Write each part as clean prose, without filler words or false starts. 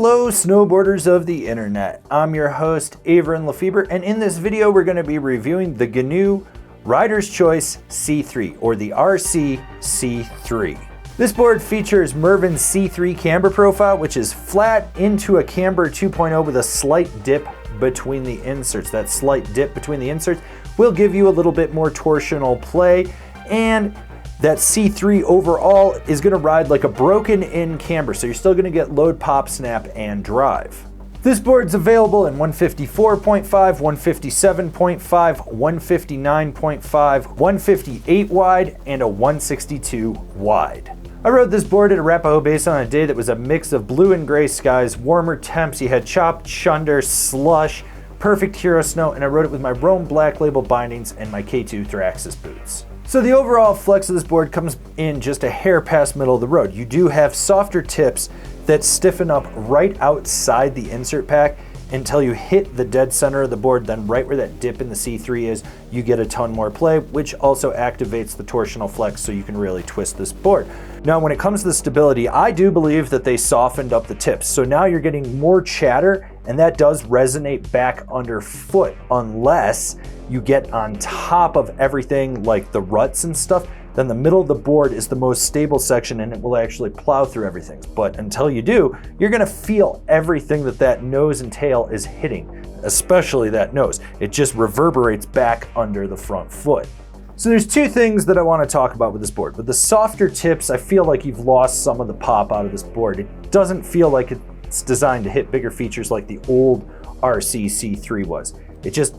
Hello snowboarders of the internet, I'm your host Avran LeFeber, and in this video we're going to be reviewing the GNU Rider's Choice C3 or the RC C3. This board features Mervin's C3 camber profile, which is flat into a camber 2.0 with a slight dip between the inserts. That slight dip between the inserts will give you a little bit more torsional play, and that C3 overall is going to ride like a broken in camber, so you're still going to get load, pop, snap, and drive. This board's available in 154.5, 157.5, 159.5, 158 wide, and a 162 wide. I rode this board at Arapahoe Basin on a day that was a mix of blue and gray skies, warmer temps, you had chopped chunder, slush, perfect hero snow, and I rode it with my Rome Black Label bindings and my K2 Thraxis boots. So the overall flex of this board comes in just a hair past middle of the road. You do have softer tips that stiffen up right outside the insert pack until you hit the dead center of the board, then right where that dip in the C3 is, you get a ton more play, which also activates the torsional flex so you can really twist this board. Now, when it comes to the stability, I do believe that they softened up the tips. So now you're getting more chatter, and that does resonate back underfoot unless you get on top of everything like the ruts and stuff. Then the middle of the board is the most stable section and it will actually plow through everything. But until you do, you're gonna feel everything that nose and tail is hitting, especially that nose. It just reverberates back under the front foot. So there's two things that I wanna talk about with this board. With the softer tips, I feel like you've lost some of the pop out of this board. It doesn't feel like it's designed to hit bigger features like the old RC C3 was. It just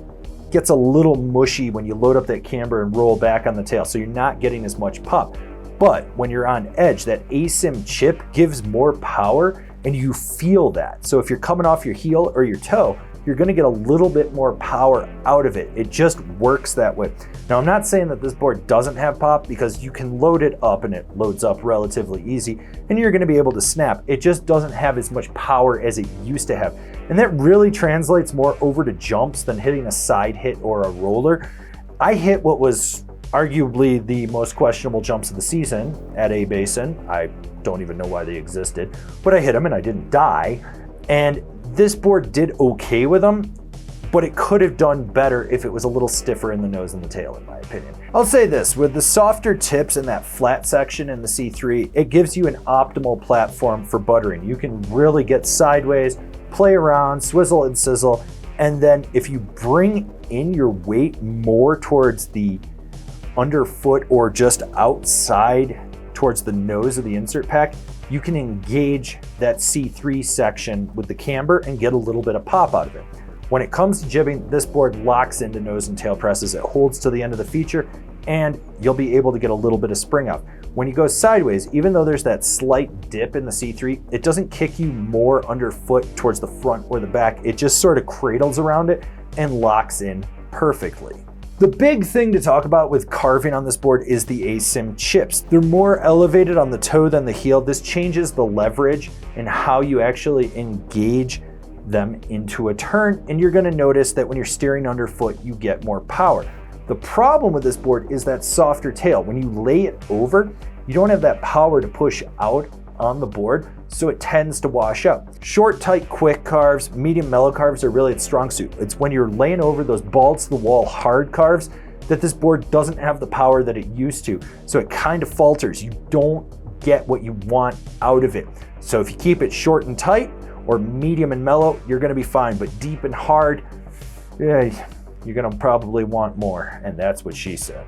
gets a little mushy when you load up that camber and roll back on the tail, so you're not getting as much pop. But when you're on edge, that ASIM chip gives more power and you feel that. So if you're coming off your heel or your toe, you're gonna get a little bit more power out of it. It just works that way. Now, I'm not saying that this board doesn't have pop, because you can load it up and it loads up relatively easy and you're gonna be able to snap. It just doesn't have as much power as it used to have. And that really translates more over to jumps than hitting a side hit or a roller. I hit what was arguably the most questionable jumps of the season at A Basin. I don't even know why they existed, but I hit them and I didn't die. And this board did okay with them, but it could have done better if it was a little stiffer in the nose and the tail, in my opinion. I'll say this, with the softer tips in that flat section in the C3, it gives you an optimal platform for buttering. You can really get sideways, play around, swizzle and sizzle, and then if you bring in your weight more towards the underfoot or just outside towards the nose of the insert pack, you can engage that C3 section with the camber and get a little bit of pop out of it. When it comes to jibbing, this board locks into nose and tail presses. It holds to the end of the feature and you'll be able to get a little bit of spring out. When you go sideways, even though there's that slight dip in the C3, it doesn't kick you more underfoot towards the front or the back. It just sort of cradles around it and locks in perfectly. The big thing to talk about with carving on this board is the ASIM chips. They're more elevated on the toe than the heel. This changes the leverage and how you actually engage them into a turn, and you're gonna notice that when you're steering underfoot, you get more power. The problem with this board is that softer tail. When you lay it over, you don't have that power to push out on the board, so it tends to wash out. Short, tight, quick carves, medium, mellow carves are really its strong suit. It's when you're laying over those balls to the wall hard carves that this board doesn't have the power that it used to, so it kind of falters. You don't get what you want out of it. So if you keep it short and tight or medium and mellow, you're gonna be fine, but deep and hard, yeah, you're gonna probably want more, and that's what she said.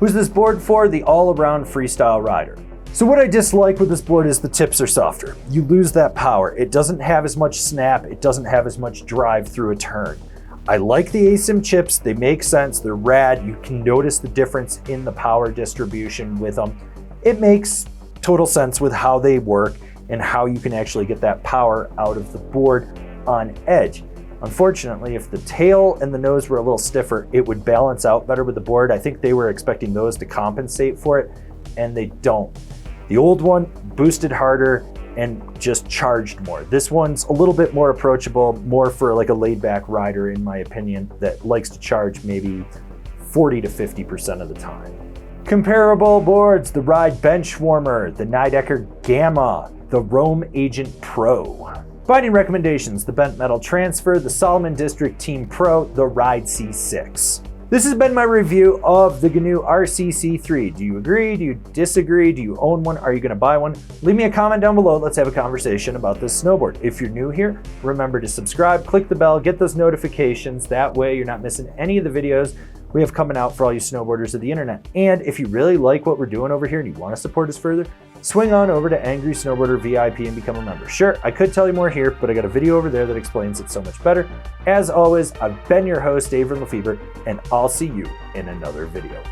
Who's this board for? The all-around freestyle rider. So what I dislike with this board is the tips are softer. You lose that power. It doesn't have as much snap. It doesn't have as much drive through a turn. I like the ASIM chips. They make sense. They're rad. You can notice the difference in the power distribution with them. It makes total sense with how they work and how you can actually get that power out of the board on edge. Unfortunately, if the tail and the nose were a little stiffer, it would balance out better with the board. I think they were expecting those to compensate for it, and they don't. The old one boosted harder and just charged more. This one's a little bit more approachable, more for like a laid back rider, in my opinion, that likes to charge maybe 40 to 50% of the time. Comparable boards, the Ride Benchwarmer, the Nidecker Gamma, the Rome Agent Pro. Binding recommendations: the Bent Metal Transfer, the Solomon District Team Pro, the Ride C6. This has been my review of the GNU RCC3. Do you agree? Do you disagree? Do you own one? Are you going to buy one? Leave me a comment down below. Let's have a conversation about this snowboard. If you're new here, remember to subscribe, click the bell, get those notifications. That way you're not missing any of the videos we have coming out for all you snowboarders of the internet. And if you really like what we're doing over here and you want to support us further, swing on over to Angry Snowboarder VIP and become a member. Sure, I could tell you more here, but I got a video over there that explains it so much better. As always, I've been your host, Avran LeFeber, and I'll see you in another video.